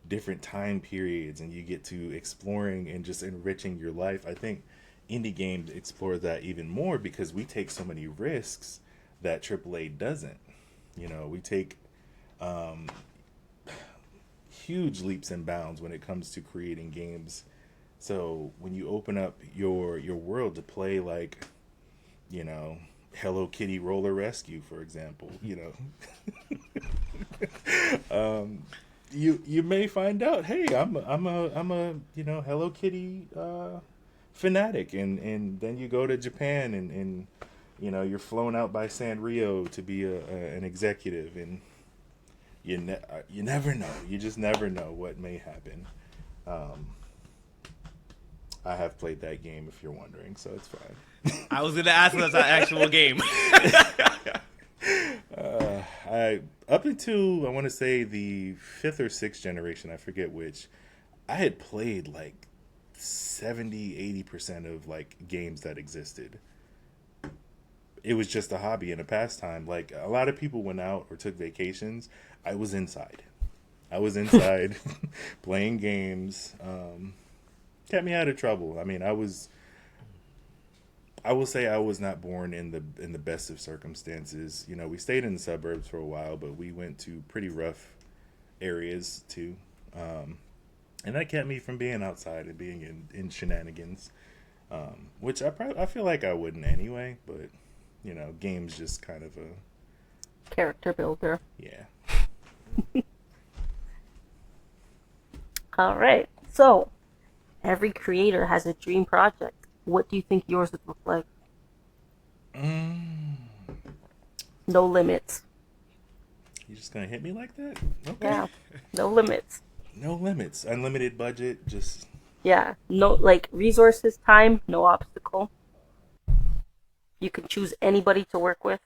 different time periods, and you get to exploring and just enriching your life. I think indie games explore that even more because we take so many risks that AAA doesn't. We take huge leaps and bounds when it comes to creating games. So when you open up your world to play, like, Hello Kitty Roller Rescue, for example, you may find out, hey, I'm a Hello Kitty fanatic, and then you go to Japan, and you're flown out by Sanrio to be an executive, and you never know. You just never know what may happen. I have played that game, if you're wondering, so it's fine. I was gonna ask if that's an actual game. I up into, I want to say, the fifth or sixth generation, I forget which, I had played like 70-80% of like games that existed. It was just a hobby and a pastime. Like, a lot of people went out or took vacations. I was inside. Playing games. Kept me out of trouble. I mean, I will say I was not born in the best of circumstances. We stayed in the suburbs for a while, but we went to pretty rough areas too. And that kept me from being outside and being in shenanigans, which I feel like I wouldn't anyway, but games just kind of a Character builder. yeah. All right. So, every creator has a dream project. What do you think yours would look like? No limits. You just gonna hit me like that? Okay. Yeah. No limits. No limits. Unlimited budget. Just Yeah. No, like, resources, time, no obstacle. You can choose anybody to work with.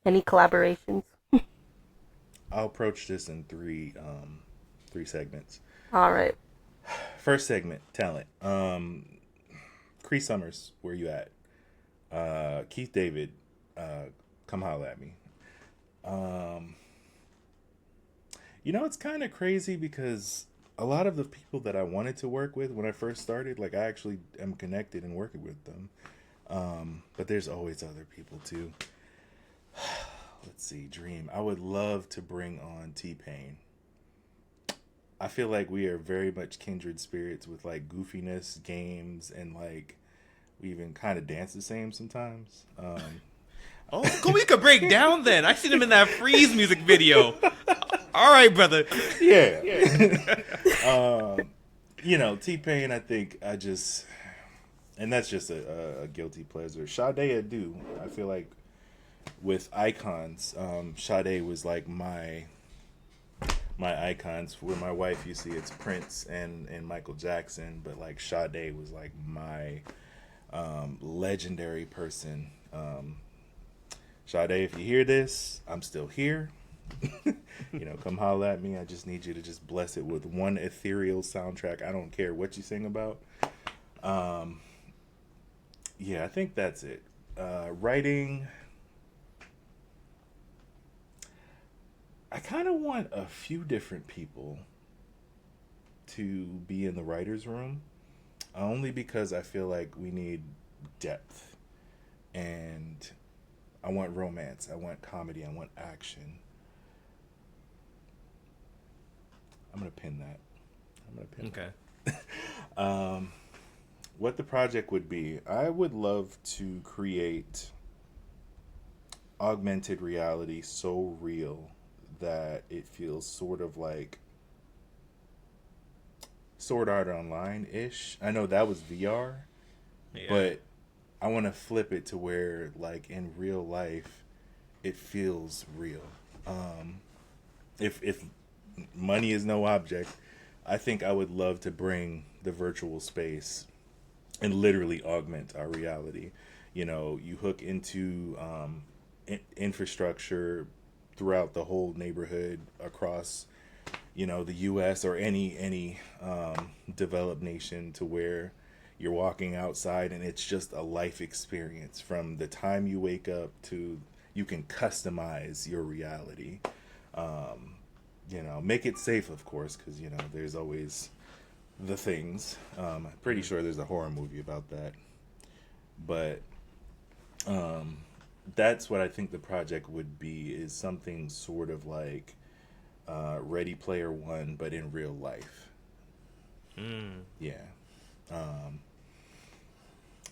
Any collaborations. I'll approach this in three segments. All right. First segment, talent. Cree Summers, where you at? Keith David, come holla at me. It's kind of crazy because a lot of the people that I wanted to work with when I first started, like, I actually am connected and working with them. But there's always other people too. Let's see, dream. I would love to bring on T-Pain. I feel like we are very much kindred spirits with like goofiness, games, and like we even kind of dance the same sometimes. Oh, we could break down then. I seen him in that Freeze music video. All right, brother. Yeah. T-Pain, I think and that's just a guilty pleasure. Sade Adu, I feel like with icons, Sade was like my icons. With my wife, you see it's Prince and Michael Jackson, but like Sade was like my legendary person. Sade, if you hear this, I'm still here. Come holler at me. I just need you to just bless it with one ethereal soundtrack. I don't care what you sing about. Yeah, I think that's it. Writing, I kind of want a few different people to be in the writer's room, only because I feel like we need depth. And I want romance, I want comedy, I want action. I'm going to pin that. Okay. what the project would be, I would love to create augmented reality so real that it feels sort of like Sword Art Online ish. I know that was VR, Yeah. but I want to flip it to where, like, in real life, it feels real. Um, if money is no object, I think I would love to bring the virtual space and literally augment our reality. You know, you hook into infrastructure throughout the whole neighborhood across, you know, the U.S. or any developed nation, to where you're walking outside and it's just a life experience from the time you wake up to you can customize your reality. You know, make it safe, of course, because you know there's always the things. I'm pretty Mm. sure there's a horror movie about that, but um, that's what I think the project would be, is something sort of like Ready Player One, but in real life. Mm. Yeah. Um,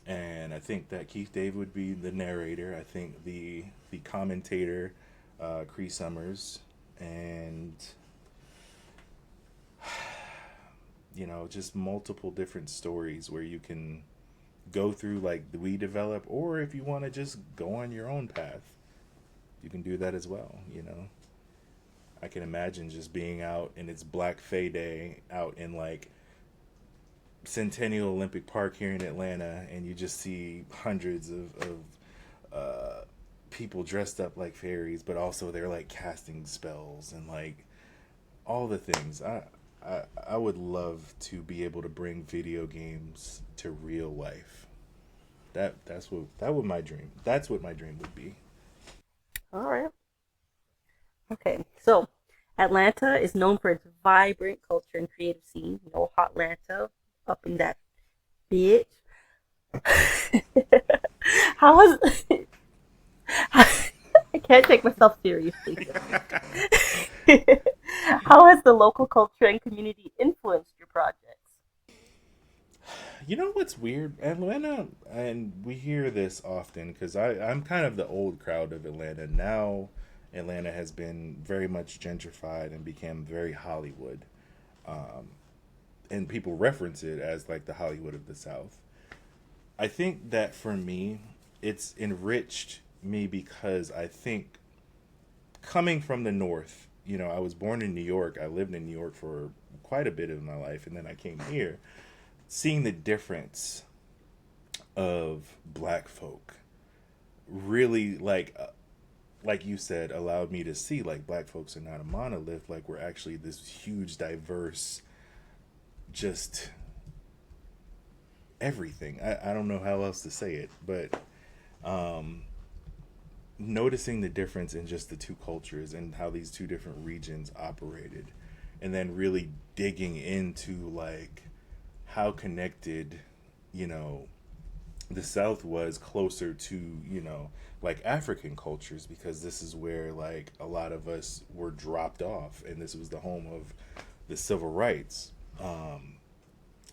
and I think that Keith David would be the narrator. I think the commentator, Cree Summers, and you know, just multiple different stories where you can go through like we develop, or if you want to just go on your own path, you can do that as well. You know, I can imagine just being out and it's Black Fay Day out in like Centennial Olympic Park here in Atlanta, and you just see hundreds of people dressed up like fairies, but also they're like casting spells and like all the things. I would love to be able to bring video games to real life. That would my dream. That's what my dream would be. All right. Okay. So, Atlanta is known for its vibrant culture and creative scene. You know, Hot Atlanta up in that bitch. How was I can't take myself seriously. How has the local culture and community influenced your projects? You know what's weird? Atlanta, and we hear this often because I'm kind of the old crowd of Atlanta. Now, Atlanta has been very much gentrified and became very Hollywood. And people reference it as like the Hollywood of the South. I think that for me, it's enriched me because I think coming from the North, you know, I was born in New York. I lived in New York for quite a bit of my life, and then I came here. Seeing the difference of black folk really like you said, allowed me to see like black folks are not a monolith. Like we're actually this huge, diverse, just everything. I don't know how else to say it, but um, noticing the difference in just the two cultures and how these two different regions operated, and then really digging into like how connected, you know, the South was closer to, you know, like African cultures, because this is where like a lot of us were dropped off, and this was the home of the civil rights.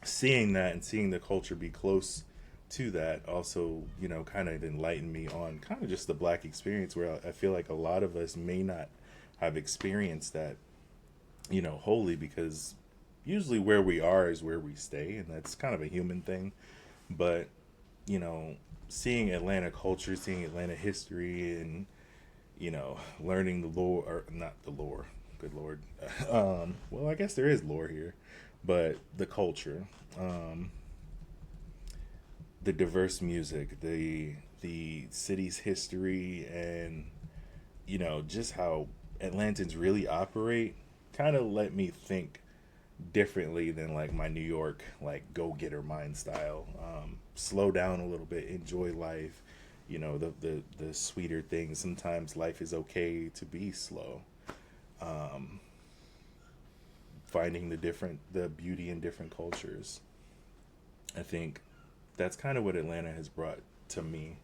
Seeing that and seeing the culture be close to that also, you know, kind of enlightened me on kind of just the black experience, where I feel like a lot of us may not have experienced that, you know, wholly, because usually where we are is where we stay, and that's kind of a human thing. But you know, seeing Atlanta culture, seeing Atlanta history, and you know, learning the lore, or not the lore, good lord. Well, I guess there is lore here, but the culture, um, the diverse music, the city's history, and you know, just how Atlantans really operate, kind of let me think differently than like my New York like go getter mind style. Slow down a little bit, enjoy life. You know, the sweeter things. Sometimes life is okay to be slow. Finding the beauty in different cultures. I think that's kind of what Atlanta has brought to me.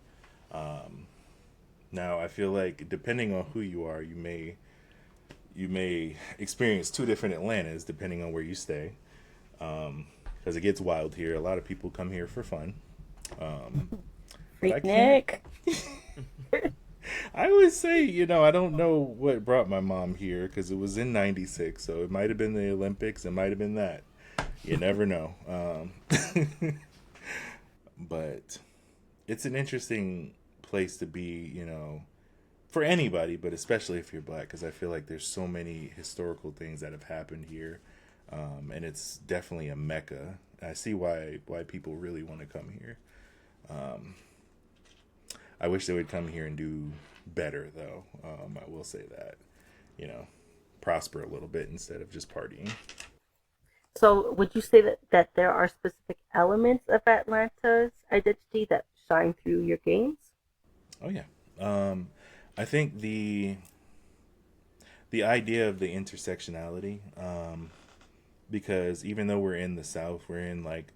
Now I feel like depending on who you are, you may experience two different Atlantas depending on where you stay. because it gets wild here. A lot of people come here for fun. But I Freak can't. Nick. I always say, I don't know what brought my mom here because it was in '96, so it might have been the Olympics. It might have been that. You never know. But it's an interesting place to be, for anybody, but especially if you're black, because I feel like there's so many historical things that have happened here, and it's definitely a mecca. I see why people really want to come here. I wish they would come here and do better, though. I will say that, prosper a little bit instead of just partying. So, would you say that there are specific elements of Atlanta's identity that shine through your games? Oh yeah, I think the idea of the intersectionality, because even though we're in the South, we're in like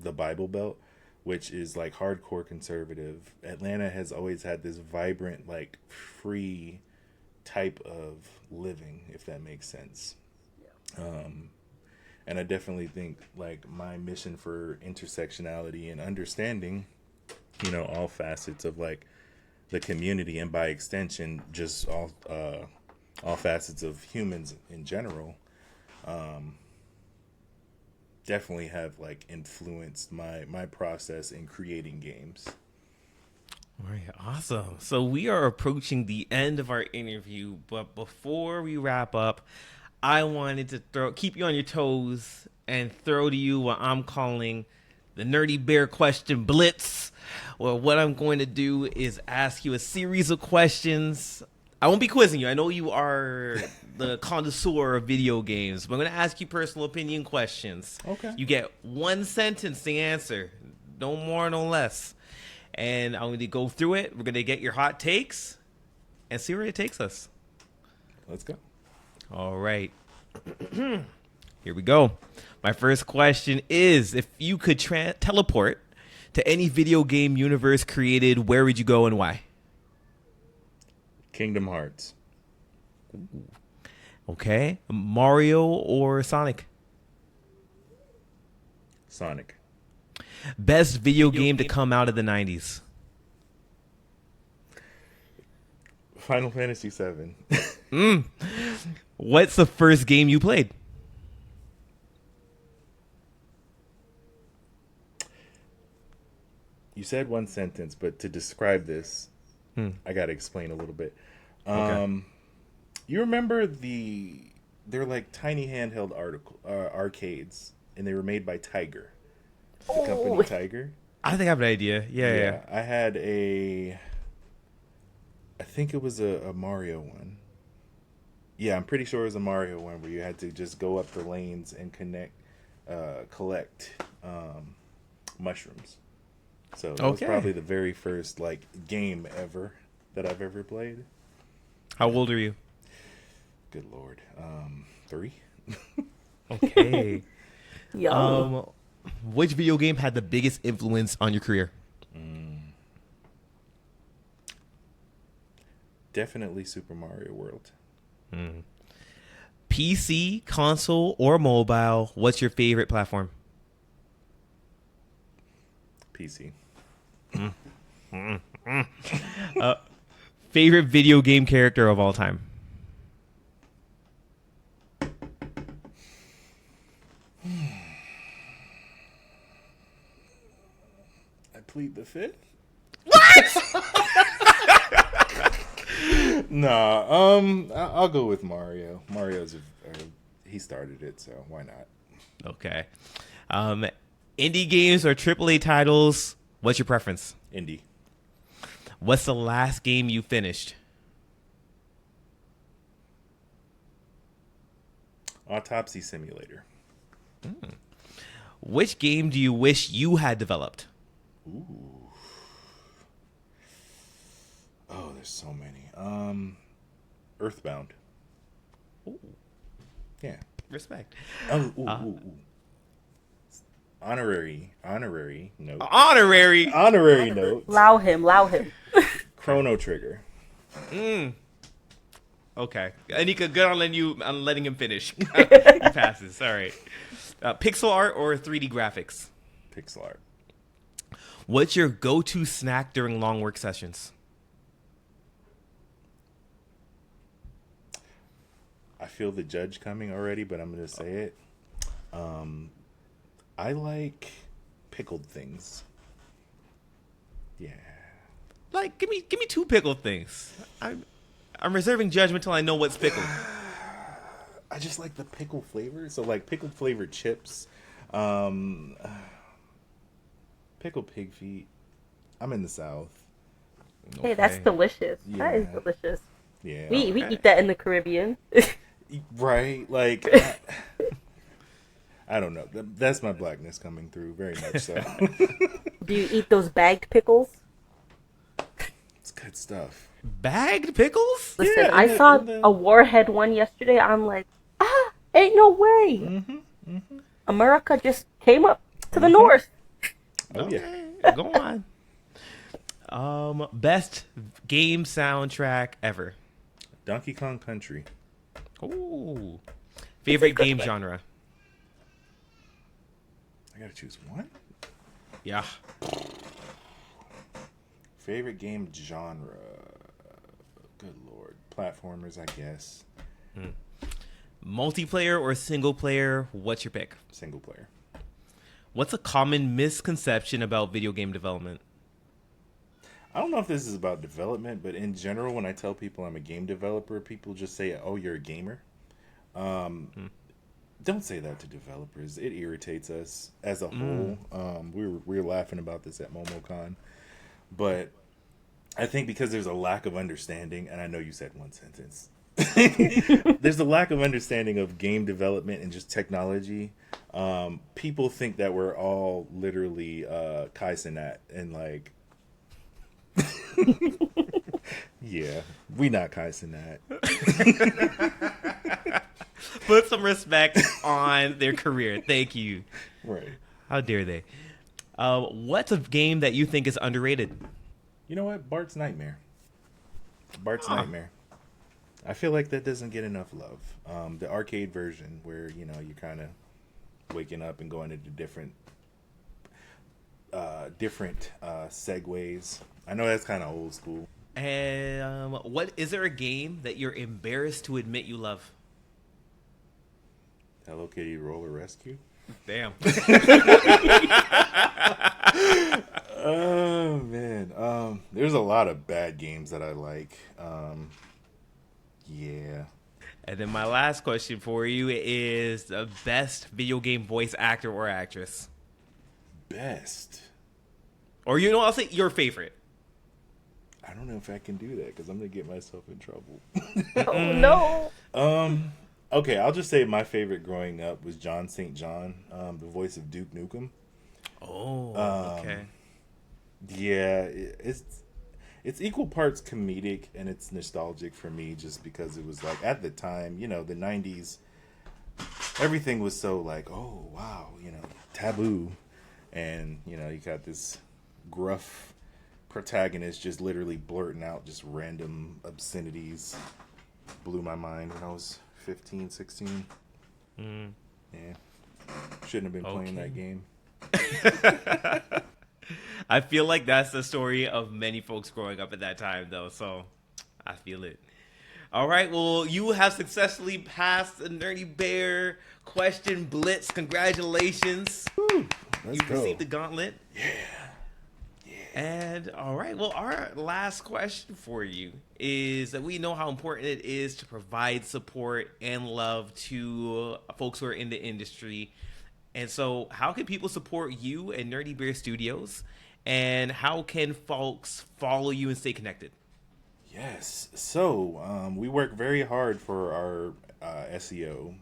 the Bible Belt, which is like hardcore conservative. Atlanta has always had this vibrant, like free type of living, if that makes sense. And I definitely think like my mission for intersectionality and understanding, all facets of like the community, and by extension, just all facets of humans in general, definitely have like influenced my process in creating games. All right, awesome. So we are approaching the end of our interview, but before we wrap up, I wanted to keep you on your toes and throw to you what I'm calling the Nerdy Bear Question Blitz. Well, what I'm going to do is ask you a series of questions. I won't be quizzing you. I know you are the connoisseur of video games, but I'm going to ask you personal opinion questions. Okay. You get one sentence to answer, no more, no less. And I'm going to go through it. We're going to get your hot takes and see where it takes us. Let's go. All right. Here we go. My first question is, if you could teleport to any video game universe created, where would you go and why? Kingdom Hearts. Okay. Mario or Sonic? Sonic. Best video game to come out of the 90s? Final Fantasy VII. What's the first game you played? You said one sentence, but to describe this, I got to explain a little bit. Okay. You remember they're like tiny handheld arcades, and they were made by Tiger, the company Tiger. I think I have an idea. Yeah. I had I think it was a Mario one. Yeah, I'm pretty sure it was a Mario one where you had to just go up the lanes and collect mushrooms. So that was probably the very first like game ever that I've ever played. How old are you? Good Lord, 3. Okay. Yo. Which video game had the biggest influence on your career? Definitely Super Mario World. PC, console, or mobile? What's your favorite platform? PC. Favorite video game character of all time? I plead the fifth. What? Nah, I'll go with Mario. Mario's he started it, so why not? Okay. Indie games or AAA titles? What's your preference? Indie. What's the last game you finished? Autopsy Simulator. Which game do you wish you had developed? Ooh. Oh, there's so many. Earthbound. Ooh. Yeah. Respect. Ooh. Honorary note. Honorary note. Allow him. Chrono Trigger. Okay. Anika, good on letting him finish. He passes. All right. Pixel art or 3D graphics? Pixel art. What's your go-to snack during long work sessions? I feel the judge coming already, but I'm going to say it. I like pickled things. Yeah. Like, give me two pickled things. I'm reserving judgment till I know what's pickled. I just like the pickle flavor. So like pickled flavored chips, pickled pig feet. I'm in the South. Hey, that's Okay. delicious. That is Yeah. delicious. Yeah. We Okay. eat that in the Caribbean. Right. Like, I don't know. That's my blackness coming through very much so. Do you eat those bagged pickles? It's good stuff. Bagged pickles? Listen, Yeah, I in saw the- a Warhead one yesterday. I'm like, ain't no way. America just came up to the north. Oh, yeah. Okay, go on. Best game soundtrack ever. Donkey Kong Country. Ooh. Favorite game genre. I gotta choose one. Yeah. Favorite game genre. Good lord. Platformers, I guess. Multiplayer or single player? What's your pick? Single player. What's a common misconception about video game development? I don't know if this is about development, but in general, when I tell people I'm a game developer, people just say, "Oh, you're a gamer." Don't say that to developers. It irritates us as a whole. We were laughing about this at MomoCon, but I think because there's a lack of understanding, and I know you said one sentence. There's a lack of understanding of game development and just technology. People think that we're all literally Kai Cenat and like, yeah, we not Kai Cenat. Put some respect on their career. Thank you. Right. How dare they? What's a game that you think is underrated? You know what? Bart's Nightmare. Bart's Nightmare. I feel like that doesn't get enough love. The arcade version, where you know you're kind of waking up and going into different segues. I know that's kind of old school. And what is there a game that you're embarrassed to admit you love? Hello Kitty Roller Rescue. Damn. Oh man, there's a lot of bad games that I like. Yeah, And then my last question for you is the best video game voice actor or actress. best. Or you know, I'll say your favorite. I don't know if I can do that because I'm gonna get myself in trouble. Oh no. Okay, I'll just say my favorite growing up was John St. John, the voice of Duke Nukem. Oh, okay. Yeah, it's equal parts comedic and it's nostalgic for me just because it was like at the time, you know, the 90s, everything was so like, oh wow, you know, taboo, and you know you got this gruff protagonist just literally blurting out just random obscenities. Blew my mind when I was 15, 16. Yeah, shouldn't have been playing that game. I feel like that's the story of many folks growing up at that time, though, so I feel it. All right, well, you have successfully passed the Nerdy Bear question blitz. Congratulations. Let's You've go. received the gauntlet. And all right, well, our last question for you is that we know how important it is to provide support and love to folks who are in the industry. And so, how can people support you and Nerdy Bear Studios? And how can folks follow you and stay connected? Yes. So we work very hard for our SEO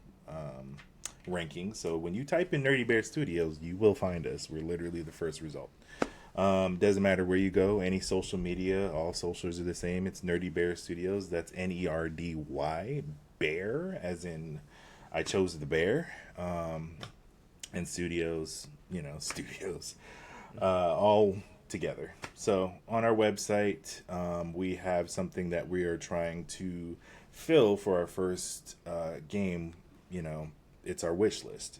rankings. So when you type in Nerdy Bear Studios, you will find us. We're literally the first result. Doesn't matter where you go, any social media, all socials are the same. It's Nerdy Bear Studios. That's NERDY Bear, as in I chose the bear. And studios, you know, studios, all together. So on our website, we have something that we are trying to fill for our first game, it's our wish list.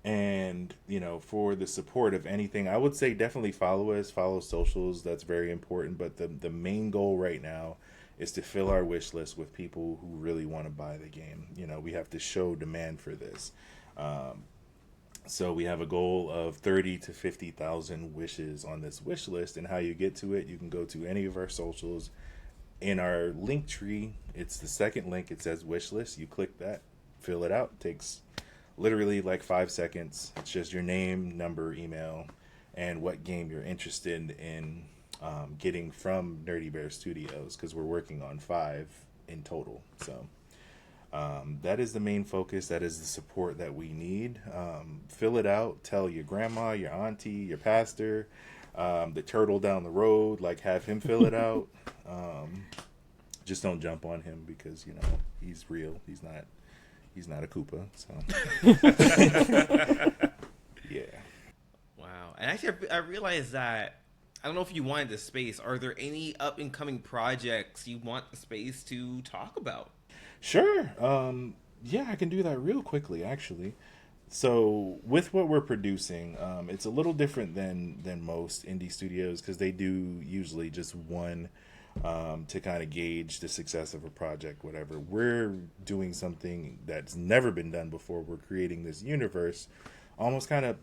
And for the support of anything, I would say definitely follow us, follow socials. That's very important. But the main goal right now is to fill our wish list with people who really want to buy the game. We have to show demand for this. So we have a goal of 30 to 50,000 wishes on this wish list. And how you get to it, you can go to any of our socials. In our link tree, it's the second link. It says wish list. You click that, fill it out. It takes literally like 5 seconds. It's just your name, number, email, and what game you're interested in getting from Nerdy Bear Studios, because we're working on 5 in total. So that is the main focus. That is the support that we need. Fill it out. Tell your grandma, your auntie, your pastor, the turtle down the road, like have him fill it out. Just don't jump on him because he's real. He's not a Koopa. So yeah. Wow. And actually, I realized that, I don't know if you wanted the space. Are there any up and coming projects you want the space to talk about? Sure. Yeah, I can do that real quickly, actually. So with what we're producing, it's a little different than most indie studios, because they do usually just one to kind of gauge the success of a project, whatever. We're doing something that's never been done before. We're creating this universe, almost kind of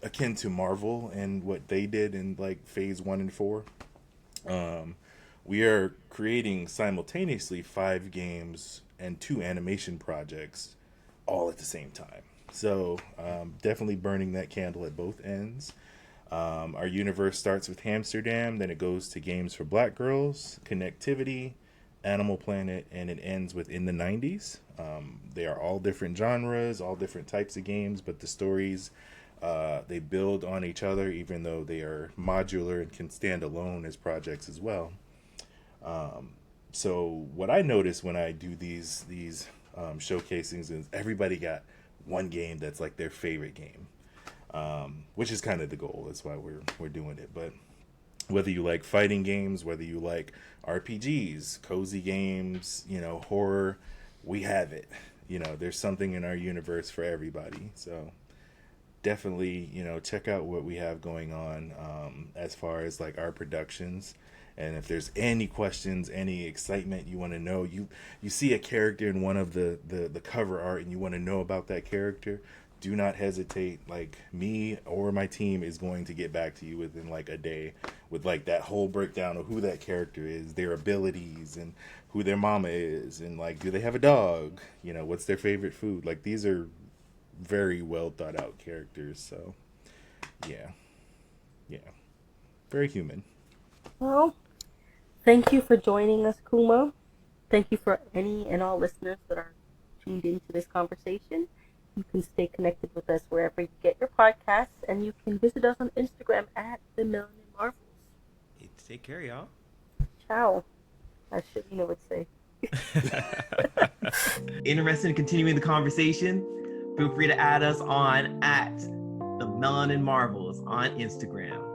akin to Marvel and what they did in like phase 1 and 4. We are creating simultaneously 5 games and 2 animation projects all at the same time. So definitely burning that candle at both ends. Our universe starts with Hamsterdam, then it goes to Games for Black Girls, Connectivity, Animal Planet, and it ends with In the 90s. They are all different genres, all different types of games, but the stories, they build on each other, even though they are modular and can stand alone as projects as well. So what I notice when I do these showcasings is everybody got one game that's like their favorite game, which is kind of the goal. That's why we're doing it. But whether you like fighting games, whether you like RPGs, cozy games, horror, we have it. There's something in our universe for everybody. So definitely, check out what we have going on as far as like our productions. And if there's any questions, any excitement you want to know, you see a character in one of the cover art and you want to know about that character, do not hesitate. Like, me or my team is going to get back to you within like a day with like that whole breakdown of who that character is, their abilities, and who their mama is, and like, do they have a dog? What's their favorite food? Like, these are very well thought out characters. So yeah, very human. Well, thank you for joining us, Kuma. Thank you for any and all listeners that are tuned into this conversation. You can stay connected with us wherever you get your podcasts, and you can visit us on Instagram at the Melanin Marvels. Take care, y'all. Ciao. I would say. Interested in continuing the conversation? Feel free to add us on at the Melanin Marvels on Instagram.